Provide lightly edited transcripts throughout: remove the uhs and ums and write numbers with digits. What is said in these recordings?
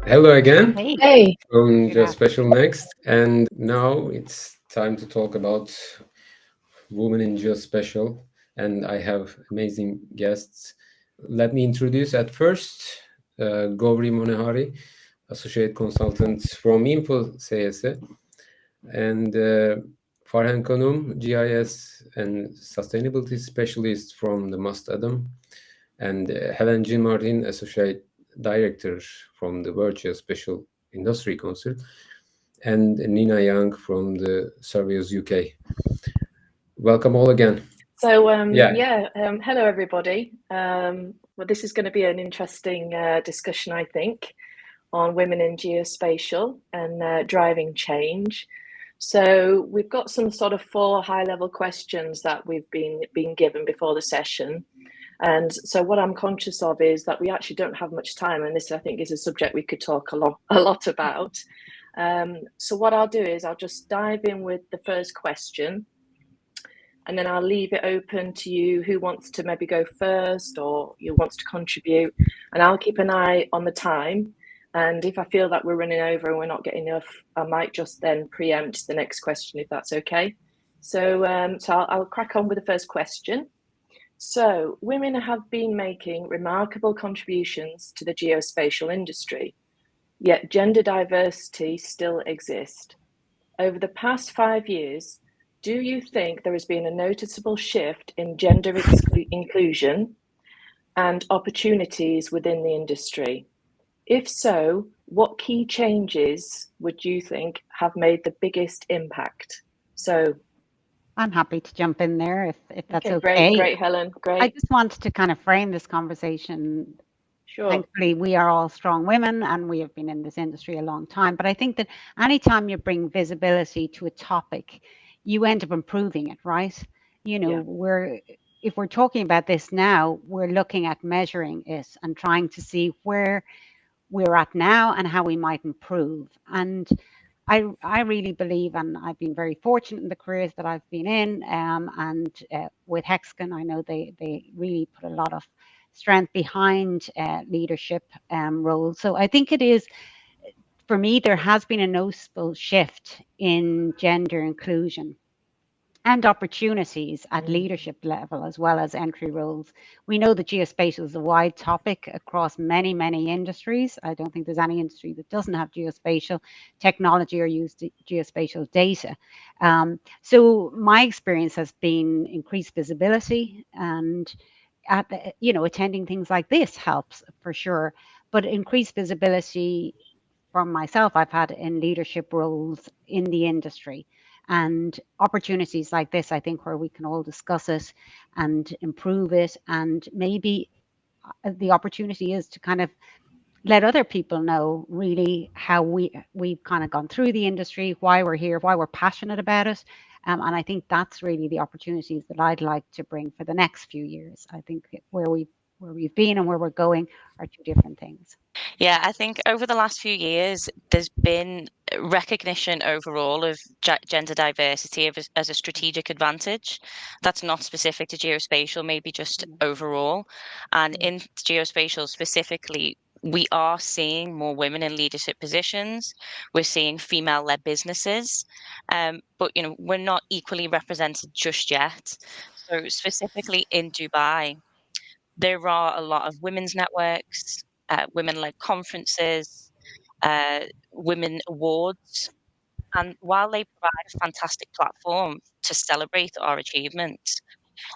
Hello again Hey. from Good afternoon. GeoSpatialNext, and now it's time to talk about women in Geospatial, and I have amazing guests. Let me introduce at first Govri Monehari, Associate Consultant from InfoCS, and Farhan Kanum, GIS and Sustainability Specialist from the Must Adam, and Helen Jean Martin, Associate Director from the World Geospatial Industry Council, and Nina Young from the Surveyors UK. Welcome all again. So, Yeah. hello everybody. Well, this is going to be an interesting discussion, I think, on women in geospatial and driving change. So, we've got some sort of 4 high-level questions that we've been given before the session. And so, what I'm conscious of is that we actually don't have much time, and this, I think, is a subject we could talk a lot about. So, what I'll do is I'll just dive in with the first question, and then I'll leave it open to you who wants to maybe go first or who wants to contribute, and I'll keep an eye on the time, and if I feel that we're running over and we're not getting enough, I might just then preempt the next question if that's okay. So I'll crack on with the first question. So women have been making remarkable contributions to the geospatial industry, yet gender diversity still exists. Over the past 5 years, do you think there has been a noticeable shift in gender inclusion and opportunities within the industry? If so, what key changes would you think have made the biggest impact? So, I'm happy to jump in there if that's great, okay. Helen, I great. just wanted to kind of frame this conversation. Sure. Thankfully, we are all strong women and we have been in this industry a long time. But I think that anytime you bring visibility to a topic, you end up improving it, right? If we're talking about this now, we're looking at measuring it and trying to see where we're at now and how we might improve. And I really believe, and I've been very fortunate in the careers that I've been in, and with Hexagon, I know they really put a lot of strength behind leadership roles. So I think it is, for me, there has been a noticeable shift in gender inclusion and opportunities at leadership level as well as entry roles. We know that geospatial is a wide topic across many, many industries. I don't think there's any industry that doesn't have geospatial technology or use geospatial data. So my experience has been increased visibility, and attending things like this helps for sure. But increased visibility from myself, I've had in leadership roles in the industry, and opportunities like this, I think, where we can all discuss it and improve it. And maybe the opportunity is to kind of let other people know really how we've kind of gone through the industry, why we're here, why we're passionate about it. And I think that's really the opportunities that I'd like to bring for the next few years. I think where we've been and where we're going are two different things. Yeah, I think over the last few years, there's been recognition overall of gender diversity as a strategic advantage. That's not specific to geospatial, maybe just overall. And in geospatial specifically, we are seeing more women in leadership positions. We're seeing female-led businesses, but we're not equally represented just yet. So specifically in Dubai, there are a lot of women's networks, women-led conferences, women awards, and while they provide a fantastic platform to celebrate our achievements,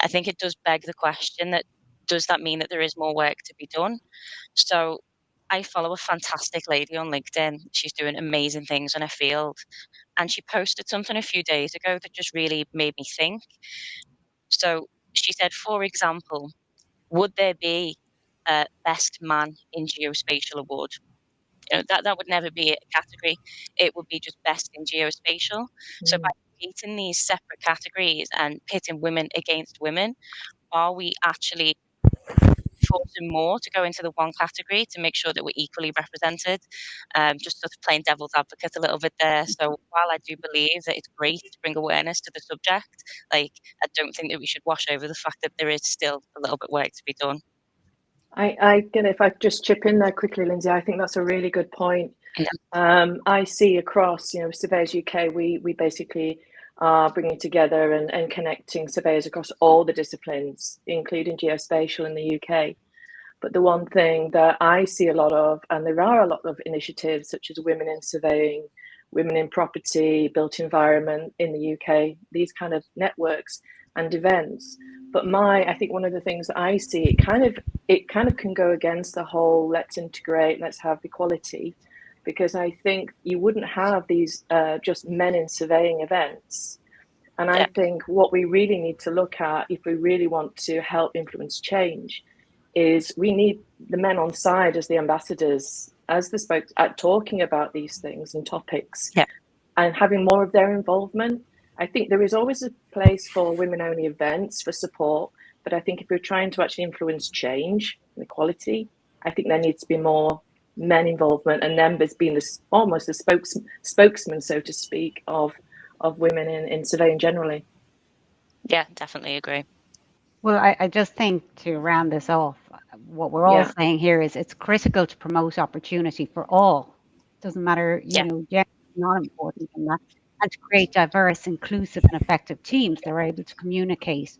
I think it does beg the question that does that mean that there is more work to be done? So I follow a fantastic lady on LinkedIn. She's doing amazing things in her field, and she posted something a few days ago that just really made me think. So she said, for example, would there be a best man in geospatial award? That would never be a category. It would be just best in geospatial. So by creating these separate categories and pitting women against women, are we actually forcing more to go into the one category to make sure that we're equally represented? Just sort of playing devil's advocate a little bit there. So while I do believe that it's great to bring awareness to the subject, I don't think that we should wash over the fact that there is still a little bit work to be done. If I just chip in there quickly, Lindsay, I think that's a really good point. Yeah. I see across, Surveyors UK, we basically are bringing together and connecting surveyors across all the disciplines, including geospatial in the UK. But the one thing that I see a lot of, and there are a lot of initiatives such as Women in Surveying, Women in Property, Built Environment in the UK, these kind of networks and events. But I think one of the things that I see, it kind of can go against the whole let's integrate, let's have equality, because I think you wouldn't have these just men in surveying events. And I think what we really need to look at, if we really want to help influence change, is we need the men on side as the ambassadors, as the spokes, at talking about these things and topics, and having more of their involvement. I think there is always a place for women-only events for support, but I think if we're trying to actually influence change and equality, I think there needs to be more men involvement and members being almost the spokesman, so to speak, of women in surveying generally. Yeah, definitely agree. Well, I just think to round this off, what we're all saying here is it's critical to promote opportunity for all. It doesn't matter, gender is not important in that. And to create diverse, inclusive, and effective teams that are able to communicate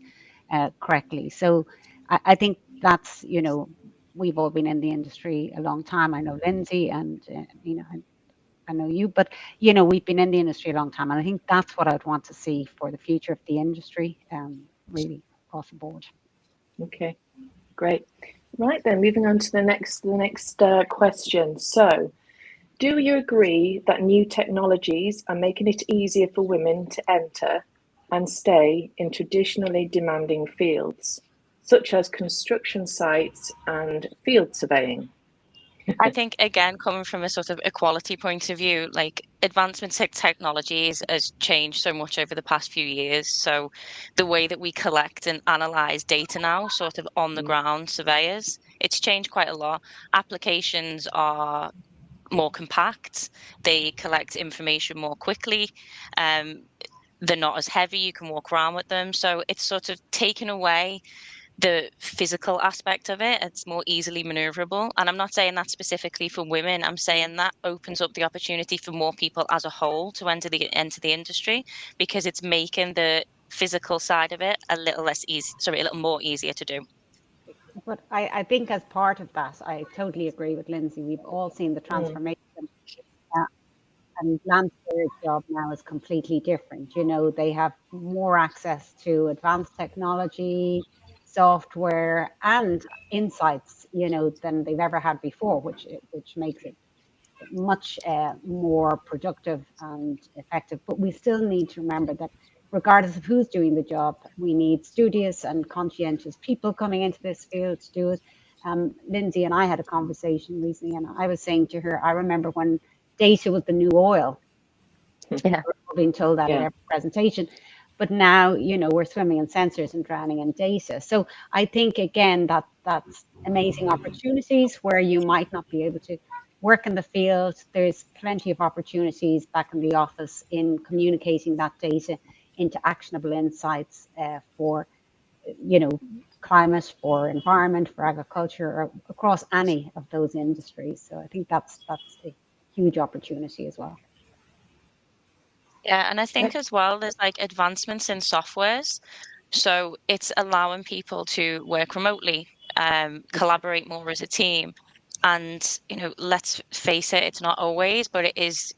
correctly. So I think that's, we've all been in the industry a long time. I know Lindsay and, I know you, but, we've been in the industry a long time. And I think that's what I'd want to see for the future of the industry, really across the board. Okay, great. Right then, moving on to the next question. So, do you agree that new technologies are making it easier for women to enter and stay in traditionally demanding fields, such as construction sites and field surveying? I think, again, coming from a sort of equality point of view, like advancements in technologies has changed so much over the past few years. So the way that we collect and analyze data now, sort of on the ground surveyors, it's changed quite a lot. Applications are more compact. They collect information more quickly. They're not as heavy. You can walk around with them. So it's sort of taken away the physical aspect of it. It's more easily maneuverable. And I'm not saying that specifically for women. I'm saying that opens up the opportunity for more people as a whole to enter the industry, because it's making the physical side of it a little more easier to do. But I think as part of that, I totally agree with Lindsay. We've all seen the transformation. And Lance's job now is completely different. They have more access to advanced technology, software, and insights, than they've ever had before, which makes it much more productive and effective. But we still need to remember that regardless of who's doing the job, we need studious and conscientious people coming into this field to do it. Lindsay and I had a conversation recently, and I was saying to her, I remember when data was the new oil. Yeah. We're being told that at every presentation. But now, we're swimming in sensors and drowning in data. So I think, again, that's amazing opportunities where you might not be able to work in the field. There's plenty of opportunities back in the office in communicating that data into actionable insights for, climate, for environment, for agriculture, or across any of those industries. So I think that's a huge opportunity as well. Yeah, and I think as well, there's like advancements in softwares. So it's allowing people to work remotely, collaborate more as a team. And, let's face it, it's not always, but it is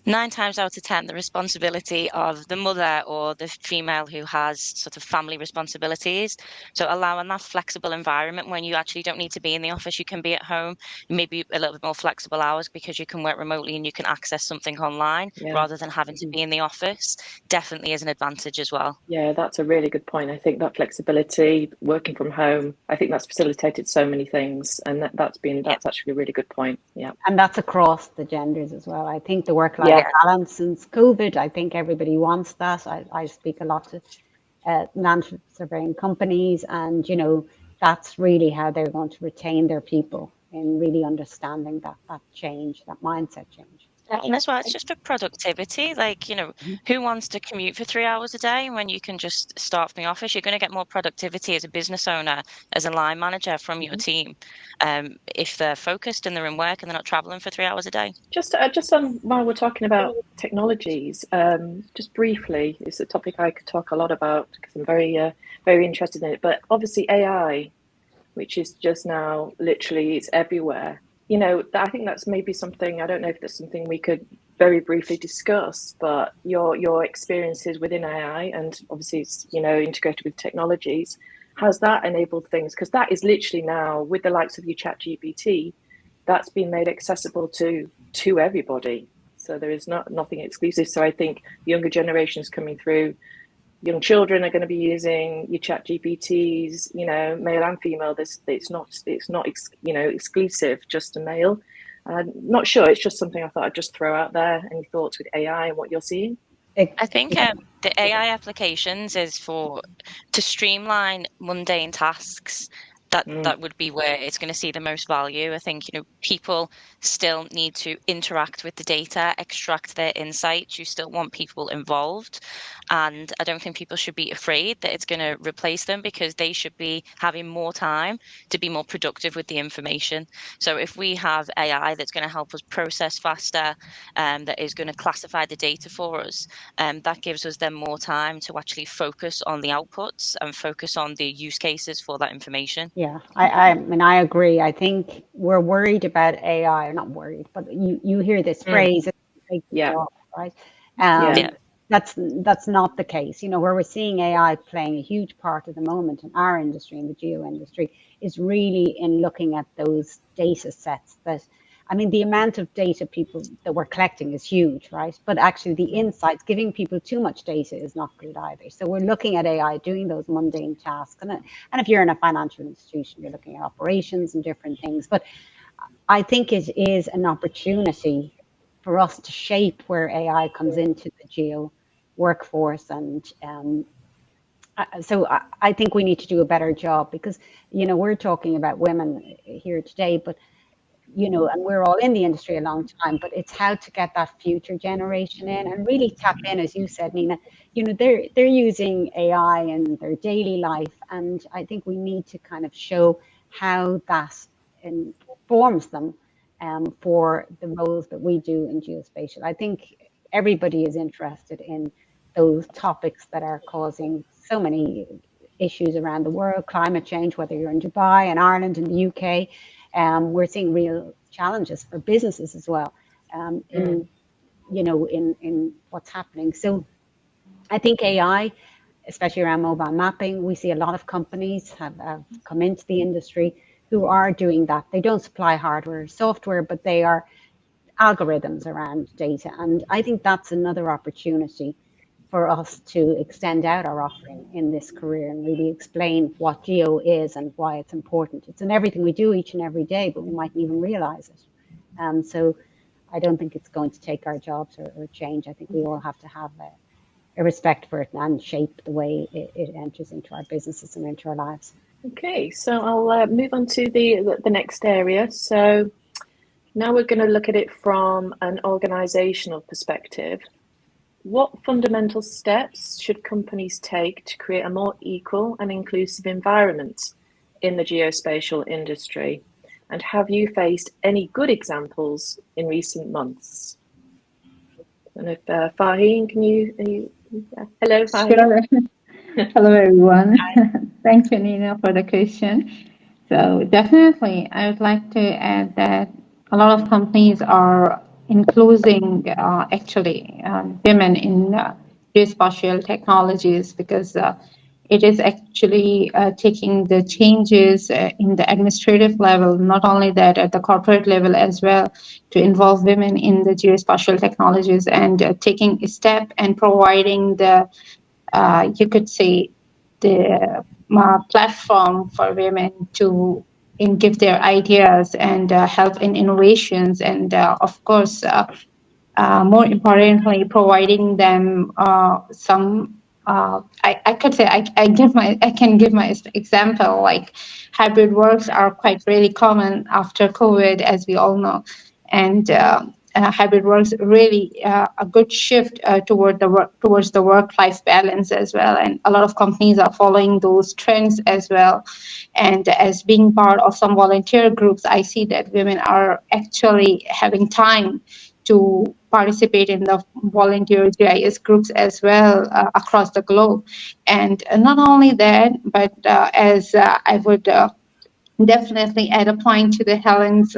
9 times out of 10 the responsibility of the mother or the female who has sort of family responsibilities. So allowing that flexible environment when you actually don't need to be in the office, you can be at home, maybe a little bit more flexible hours because you can work remotely and you can access something online rather than having to be in the office, definitely is an advantage as well. Yeah, that's a really good point. I think that flexibility, working from home, I think that's facilitated so many things, and that's actually a really good point. Yeah, and that's across the genders as well. I think the work-life balance since COVID, I think everybody wants that. I speak a lot to land surveying companies, and that's really how they're going to retain their people, in really understanding that change, that mindset change. And as well, it's just for productivity. Like, who wants to commute for 3 hours a day when you can just start from the office? You're going to get more productivity as a business owner, as a line manager from your team, if they're focused and they're in work and they're not traveling for 3 hours a day. Just on while we're talking about technologies, just briefly, it's a topic I could talk a lot about because I'm very interested in it. But obviously AI, which is just now literally it's everywhere. I think that's maybe something, I don't know if that's something we could very briefly discuss, but your experiences within AI, and obviously it's integrated with technologies, has that enabled things? Because that is literally now with the likes of your ChatGPT, that's been made accessible to everybody. So there is nothing exclusive. So I think younger generations coming through, young children are going to be using your chat GPTs, male and female. It's not exclusive just to male. I'm not sure. It's just something I thought I'd just throw out there. Any thoughts with AI and what you're seeing? I think the AI applications is to streamline mundane tasks. That would be where it's going to see the most value. I think, people still need to interact with the data, extract their insights. You still want people involved. And I don't think people should be afraid that it's going to replace them, because they should be having more time to be more productive with the information. So if we have AI that's going to help us process faster, that is going to classify the data for us, that gives us then more time to actually focus on the outputs and focus on the use cases for that information. Yeah, I mean, I agree. I think we're worried about AI, or not worried, but you hear this phrase, it's like, right? That's not the case. Where we're seeing AI playing a huge part at the moment in our industry, in the geo industry, is really in looking at those data sets the amount of data that we're collecting is huge, right? But actually the insights, giving people too much data is not good either. So we're looking at AI doing those mundane tasks. And if you're in a financial institution, you're looking at operations and different things. But I think it is an opportunity for us to shape where AI comes into the geo workforce. And so I think we need to do a better job, because, we're talking about women here today, but and we're all in the industry a long time, but it's how to get that future generation in and really tap in, as you said, Nina. They're using AI in their daily life, and I think we need to kind of show how that informs them for the roles that we do in geospatial. I think everybody is interested in those topics that are causing so many issues around the world, climate change, whether you're in Dubai, in Ireland, in the UK. We're seeing real challenges for businesses as well in what's happening. So I think AI, especially around mobile mapping, we see a lot of companies have come into the industry who are doing that. They don't supply hardware or software, but they are algorithms around data. And I think that's another opportunity for us to extend out our offering in this career and really explain what geo is and why it's important. It's in everything we do each and every day, but we mightn't even realize it. So I don't think it's going to take our jobs or change. I think we all have to have a respect for it and shape the way it enters into our businesses and into our lives. Okay, so I'll move on to the next area. So now we're going to look at it from an organizational perspective. What fundamental steps should companies take to create a more equal and inclusive environment in the geospatial industry? And have you faced any good examples in recent months? And if Faheen, hello, Faheen. Sure. Hello, everyone. Thank you, Nina, for the question. So definitely, I would like to add that a lot of companies are including women in geospatial technologies, because it is actually taking the changes in the administrative level, not only that, at the corporate level as well, to involve women in the geospatial technologies, and taking a step and providing you could say, the platform for women to give their ideas and help in innovations, and of course, more importantly, providing them some. I could say I can give my example. Like, hybrid works are quite really common after COVID, as we all know, and hybrid work is really a good shift towards the work-life balance as well. And a lot of companies are following those trends as well. And as being part of some volunteer groups, I see that women are actually having time to participate in the volunteer GIS groups as well across the globe. And not only that, but as I would definitely add a point to the Helen's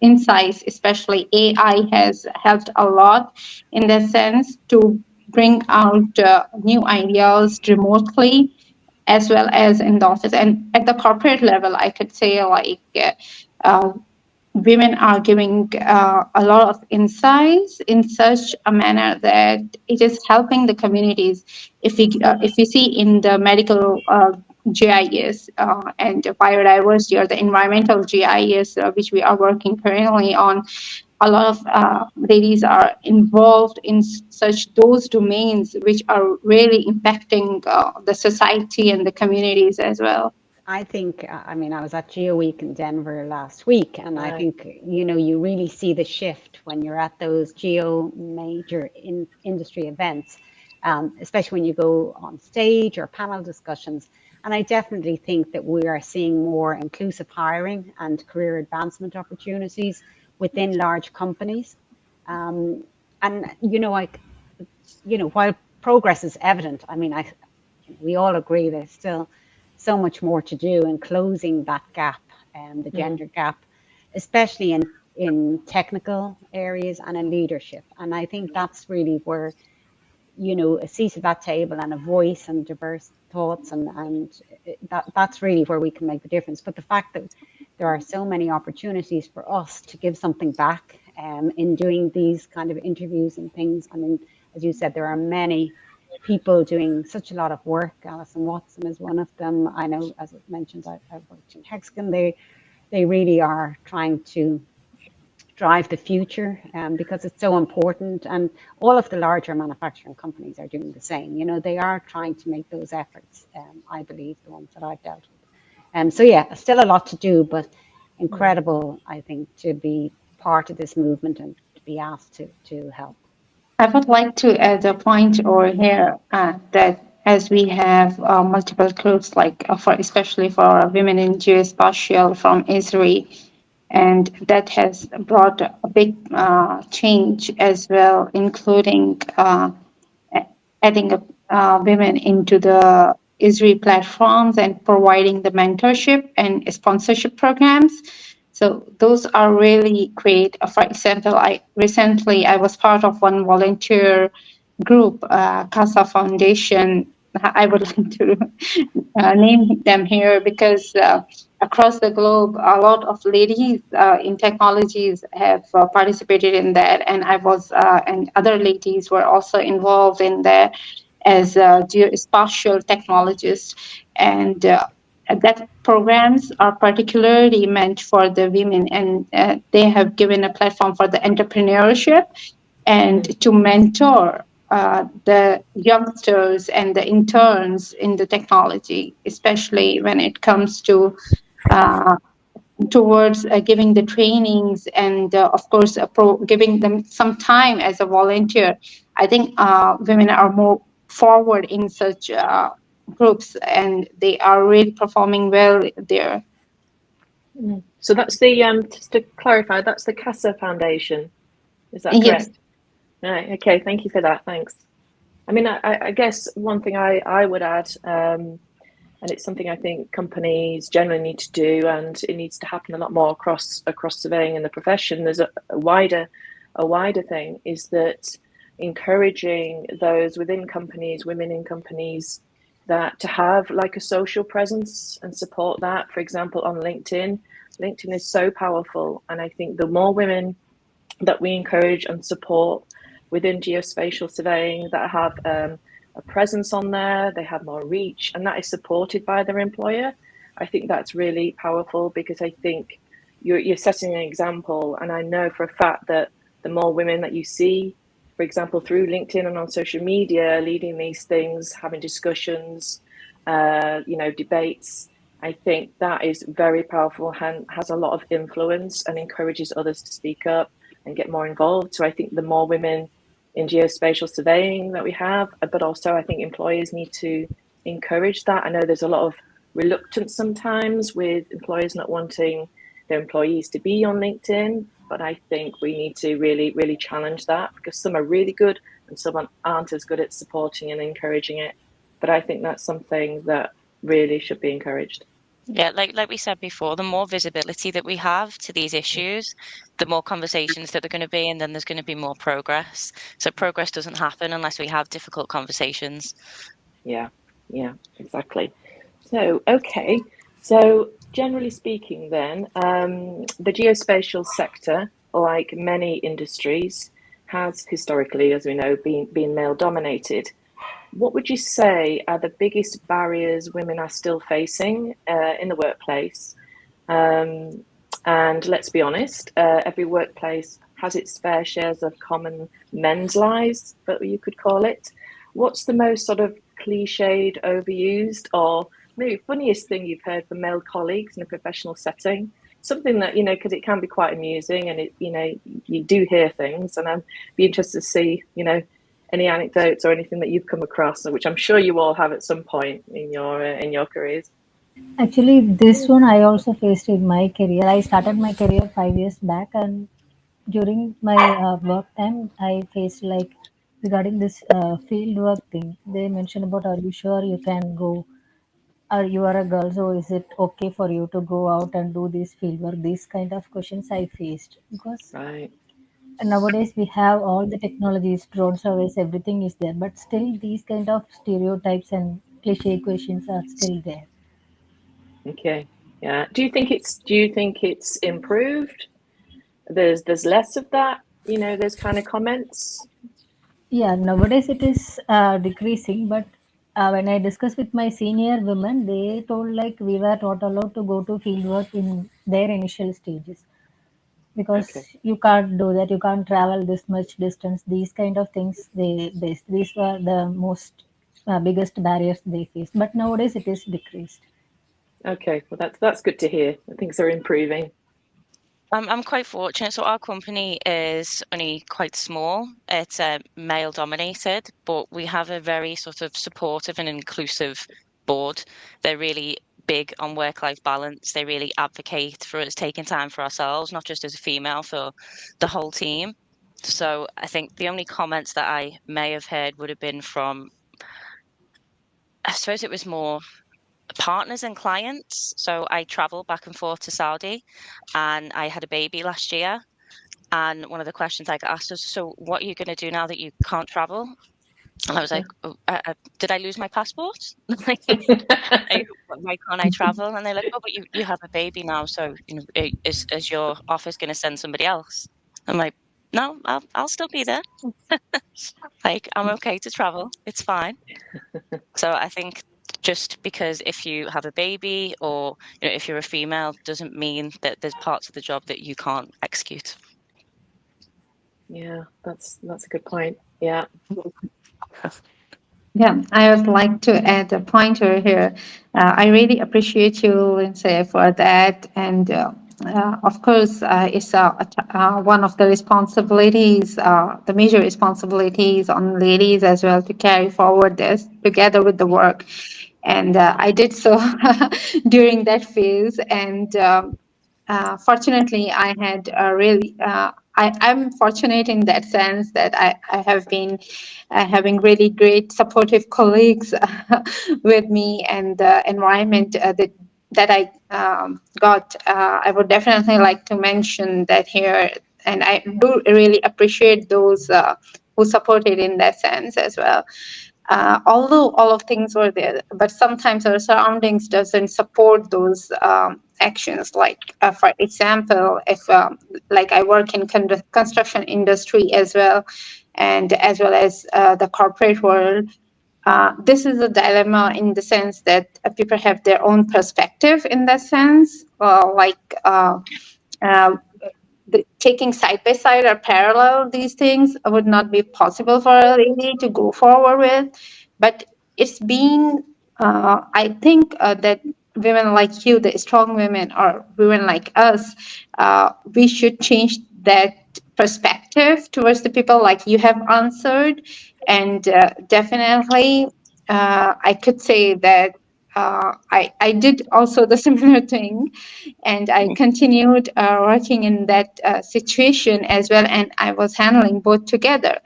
insights, especially AI has helped a lot in that sense to bring out new ideas remotely as well as in the office. And at the corporate level, I could say like women are giving a lot of insights in such a manner that it is helping the communities. If we see in the medical GIS and biodiversity or the environmental GIS, which we are working currently on, a lot of ladies are involved in such those domains which are really impacting the society and the communities as well. I think, I mean, I was at Geo Week in Denver last week, and I think, you know, you really see the shift when you're at those Geo major industry events, especially when you go on stage or panel discussions. And I definitely think that we are seeing more inclusive hiring and career advancement opportunities within large companies. And, you know, while progress is evident, I mean, we all agree there's still so much more to do in closing that gap, the gender gap, especially in technical areas and in leadership. And I think that's really where, you know, a seat at that table and a voice and diverse thoughts, and that's really where we can make the difference. But the fact that there are so many opportunities for us to give something back in doing these kind of interviews and things. I mean, as you said, there are many people doing such a lot of work. Alison Watson is one of them. I know, as I mentioned, I've worked in Hexagon. They really are trying to drive the future because it's so important. And all of the larger manufacturing companies are doing the same. You know, they are trying to make those efforts, I believe, the ones that I've dealt with. So yeah, still a lot to do, but incredible, I think, to be part of this movement and to be asked to help. I would like to add a point over here that as we have multiple groups, like especially for women in geospatial from Israel, and that has brought a big change as well, including adding women into the Israel platforms and providing the mentorship and sponsorship programs. So those are really great. For example, I was part of one volunteer group, CASA Foundation. I would like to name them here because across the globe, a lot of ladies in technologies have participated in that, and and other ladies were also involved in that as geospatial technologists, and that programs are particularly meant for the women, and they have given a platform for the entrepreneurship and to mentor the youngsters and the interns in the technology, especially when it comes to towards giving the trainings and of course giving them some time as a volunteer. I think women are more forward in such groups, and they are really performing well there. So that's the just to clarify, that's the CASA Foundation, is that correct? Yes. Right. Okay. Thank you for that. Thanks. I mean, I guess one thing I would add, and it's something I think companies generally need to do, and it needs to happen a lot more across surveying in the profession. There's a wider thing, is that encouraging those within companies, women in companies, that to have like a social presence and support that. For example, on LinkedIn is so powerful, and I think the more women that we encourage and support within geospatial surveying that have a presence on there, they have more reach, and that is supported by their employer. I think that's really powerful, because I think you're setting an example, and I know for a fact that the more women that you see, for example, through LinkedIn and on social media, leading these things, having discussions, debates, I think that is very powerful and has a lot of influence and encourages others to speak up. and get more involved. So I think the more women in geospatial surveying that we have, but also I think employers need to encourage that. I know there's a lot of reluctance sometimes with employers not wanting their employees to be on LinkedIn, but I think we need to really challenge that, because some are really good and some aren't as good at supporting and encouraging it. But I think that's something that really should be encouraged. Yeah, like we said before, the more visibility that we have to these issues, the more conversations that there are going to be, and then there's going to be more progress. So progress doesn't happen unless we have difficult conversations. Yeah, exactly. So, okay. So, generally speaking, then, the geospatial sector, like many industries, has historically, as we know, been male dominated. What would you say are the biggest barriers women are still facing in the workplace? And let's be honest, every workplace has its fair shares of common men's lies, but you could call it. What's the most sort of cliched, overused, or maybe funniest thing you've heard from male colleagues in a professional setting? Something that, because it can be quite amusing, and you do hear things, and I'd be interested to see, any anecdotes or anything that you've come across, which I'm sure you all have at some point in your careers. Actually, this one I also faced in my career. I started my career 5 years back, and during my work time, I faced like regarding this field work thing. They mentioned about, are you sure you can go? Or you are a girl, so is it okay for you to go out and do this field work? These kind of questions I faced, because Right. nowadays we have all the technologies, drone surveys, everything is there, but still these kind of stereotypes and cliche questions are still there. Okay. Yeah. Do you think it's improved? There's less of that, those kind of comments. Yeah, nowadays it is decreasing, but when I discussed with my senior women, they told like we were not allowed to go to field work in their initial stages, Okay. because you can't do that, you can't travel this much distance. These kind of things, these were the most biggest barriers they faced. But nowadays it is decreased. Okay. Well, that's good to hear. Things are improving. I'm quite fortunate. So our company is only quite small. It's male dominated, but we have a very sort of supportive and inclusive board. They're really big on work-life balance. They really advocate for us taking time for ourselves, not just as a female, for the whole team. So I think the only comments that I may have heard would have been from, I suppose it was more partners and clients. So I travel back and forth to Saudi, and I had a baby last year. And one of the questions I got asked was, "So what are you going to do now that you can't travel?" And I was like, "Oh, did I lose my passport? Why can't I travel?" And they're like, "Oh, but you have a baby now, so is your office going to send somebody else?" I'm like, "No, I'll still be there. Like, I'm okay to travel. It's fine." So I think just because if you have a baby, or if you're a female, doesn't mean that there's parts of the job that you can't execute. Yeah, that's a good point. Yeah. Yeah, I would like to add a pointer here. I really appreciate you, Lindsay, for that. And of course, it's one of the responsibilities, the major responsibilities on ladies as well, to carry forward this together with the work. And I did so during that phase. And fortunately, I had a really, I'm fortunate in that sense that I have been having really great supportive colleagues with me, and the environment that I got. I would definitely like to mention that here, and I do really appreciate those who supported in that sense as well. Although all of things were there, but sometimes our surroundings doesn't support those actions. Like, for example, if like I work in construction industry as well, and as well as the corporate world, this is a dilemma in the sense that people have their own perspective in that sense. Uh, taking side by side or parallel these things would not be possible for a lady to go forward with. But it's been, I think that women like you, the strong women, or women like us, we should change that perspective towards the people like you have answered. And definitely, I could say that I did also the similar thing, and I continued working in that situation as well, and I was handling both together.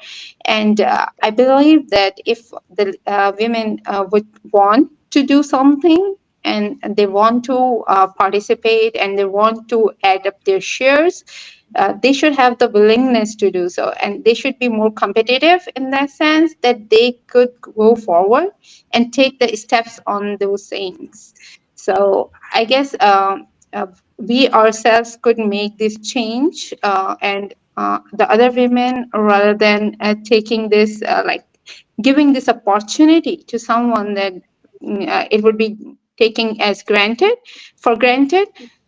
And I believe that if the women would want to do something, and they want to participate, and they want to add up their shares, they should have the willingness to do so, and they should be more competitive in that sense, that they could go forward and take the steps on those things. So I guess we ourselves could make this change, and the other women, rather than taking this like giving this opportunity to someone that it would be taking as granted,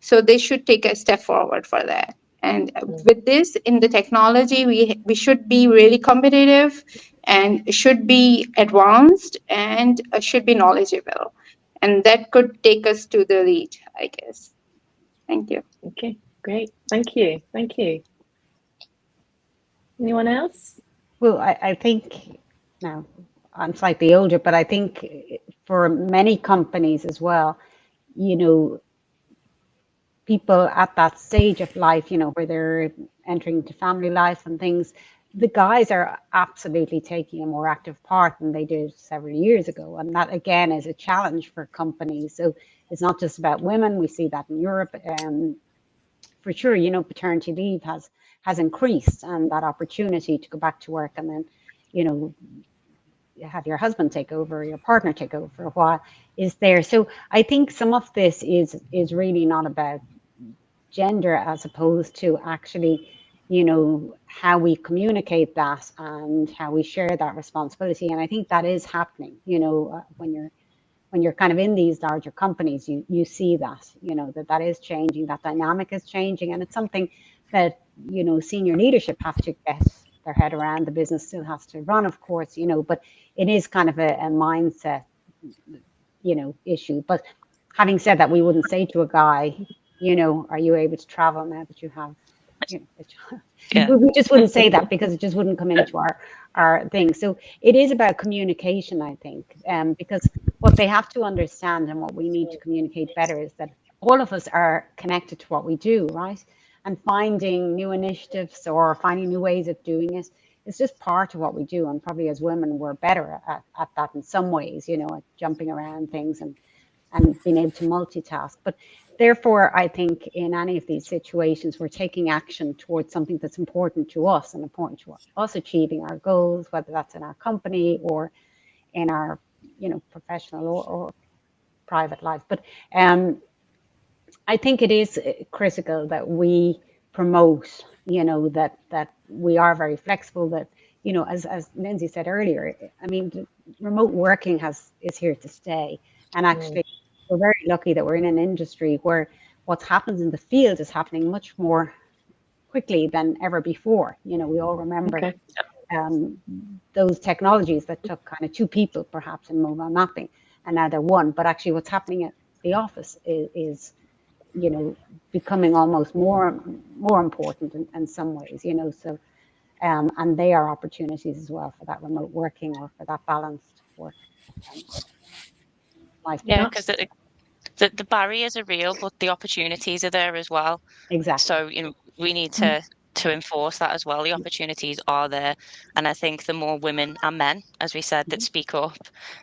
so they should take a step forward for that. And with this in the technology, we should be really competitive, and should be advanced, and should be knowledgeable, and that could take us to the lead, I guess. Thank you. Okay, great. Thank you. Thank you. Anyone else? Well, I think now I'm slightly older, but I think for many companies as well, you know, people at that stage of life, you know, where they're entering into family life and things, the guys are absolutely taking a more active part than they did several years ago. And that, again, is a challenge for companies. So it's not just about women. We see that in Europe. For sure, you know, paternity leave has increased, and that opportunity to go back to work and then, you know, have your husband take over, your partner take over for a while is there. So I think some of this is really not about gender, as opposed to actually, you know, how we communicate that and how we share that responsibility. And I think that is happening, you know, when you're kind of in these larger companies, you see that, you know, that is changing, that dynamic is changing. And it's something that, you know, senior leadership have to get their head around. The business still has to run, of course, you know, but it is kind of a mindset, you know, issue. But having said that, we wouldn't say to a guy, you know, are you able to travel now that you have, you know, Yeah. we just wouldn't say that, because it just wouldn't come into our thing. So it is about communication, I think, because what they have to understand, and what we need to communicate better, is that all of us are connected to what we do, right? And finding new initiatives or finding new ways of doing it is just part of what we do. And probably as women, we're better at that in some ways, you know, at jumping around things and being able to multitask. But therefore, I think in any of these situations, we're taking action towards something that's important to us and important to us achieving our goals, whether that's in our company or in our, you know, professional or private life. But I think it is critical that we promote, you know, that we are very flexible, that, you know, as Lindsay said earlier, I mean, remote working is here to stay. And actually, we're very lucky that we're in an industry where what happens in the field is happening much more quickly than ever before. You know, we all remember those technologies that took kind of two people perhaps in mobile mapping, and now they're one. But actually what's happening at the office is you know, becoming almost more important in some ways, you know. So and they are opportunities as well for that remote working or for that balanced work life. Yeah, because the barriers are real, but the opportunities are there as well. Exactly. So, you know, we need to enforce that as well. The opportunities are there. And I think the more women and men, as we said, that speak up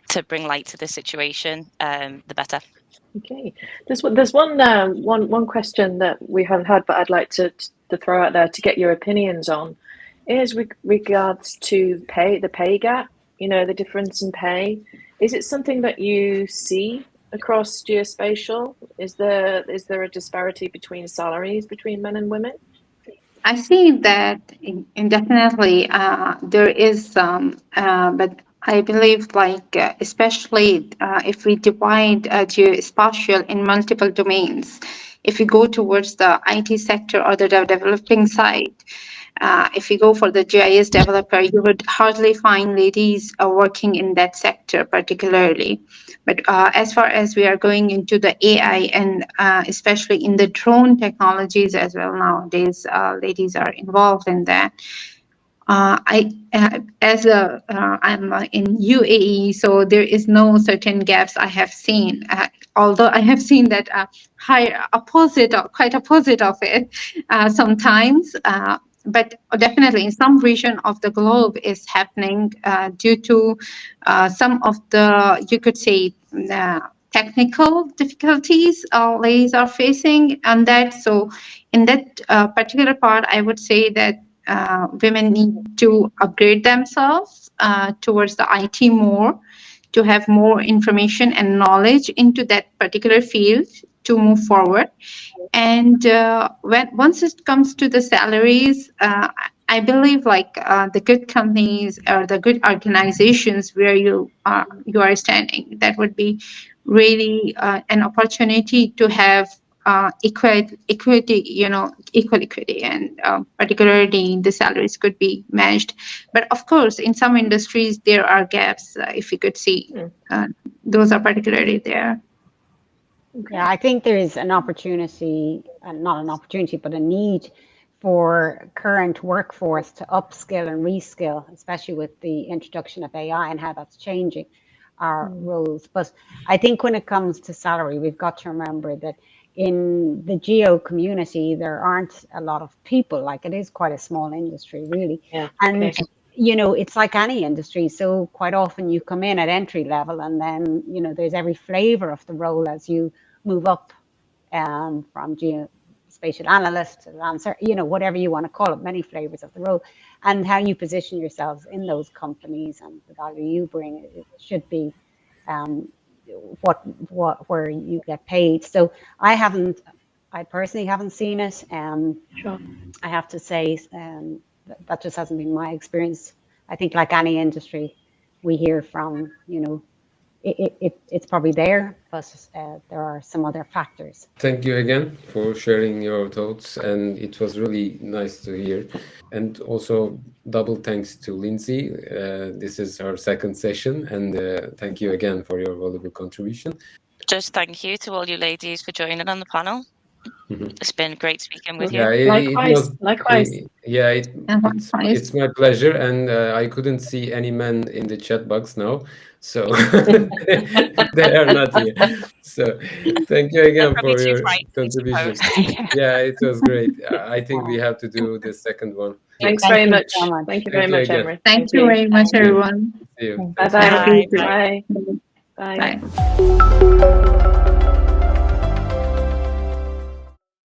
to bring light to the situation, the better. Okay, there's one question that we haven't had, but I'd like to throw out there to get your opinions on, is regards to the pay gap. You know, the difference in pay. Is it something that you see across Geospatial? Is there a disparity between salaries between men and women? I see that indefinitely there is some, but I believe like especially if we divide geospatial in multiple domains, if we go towards the IT sector or the developing side, if you go for the GIS developer, you would hardly find ladies working in that sector particularly. But as far as we are going into the AI and especially in the drone technologies as well nowadays, ladies are involved in that. I'm in UAE, so there is no certain gaps I have seen. Although I have seen that quite opposite of it sometimes. But definitely in some region of the globe is happening due to some of the, you could say, technical difficulties ladies are facing on that. So in that particular part, I would say that women need to upgrade themselves towards the IT more, to have more information and knowledge into that particular field to move forward. And once it comes to the salaries, I believe like the good companies or the good organizations where you are standing, that would be really an opportunity to have equity, equal equity, and particularly the salaries could be matched. But of course, in some industries there are gaps. If you could see, those are particularly there. Yeah, I think there is an opportunity, not an opportunity, but a need for current workforce to upskill and reskill, especially with the introduction of AI and how that's changing our roles. But I think when it comes to salary, we've got to remember that in the geo community, there aren't a lot of people. Like, it is quite a small industry, really. Yeah. And Okay. you know, it's like any industry. So quite often you come in at entry level, and then, you know, there's every flavor of the role as you move up from geospatial analyst to answer, you know, whatever you want to call it, many flavors of the role, and how you position yourselves in those companies and the value you bring, it should be where you get paid. So I personally haven't seen it. Sure. I have to say that just hasn't been my experience. I think like any industry, we hear from, you know, it's probably there, but there are some other factors. Thank you again for sharing your thoughts, and it was really nice to hear. And also double thanks to Lindsay. This is our second session, and thank you again for your valuable contribution. Just thank you to all you ladies for joining on the panel. It's been great speaking with you. Likewise. It's my pleasure, and I couldn't see any men in the chat box now, so they are not here. So thank you again for your contribution. Yeah, it was great. I think we have to do the second one. Thanks very much. So much. Thank you very much, Emre. Thank you very much, everyone. See you. Bye-bye. Bye. Bye. Bye. Bye.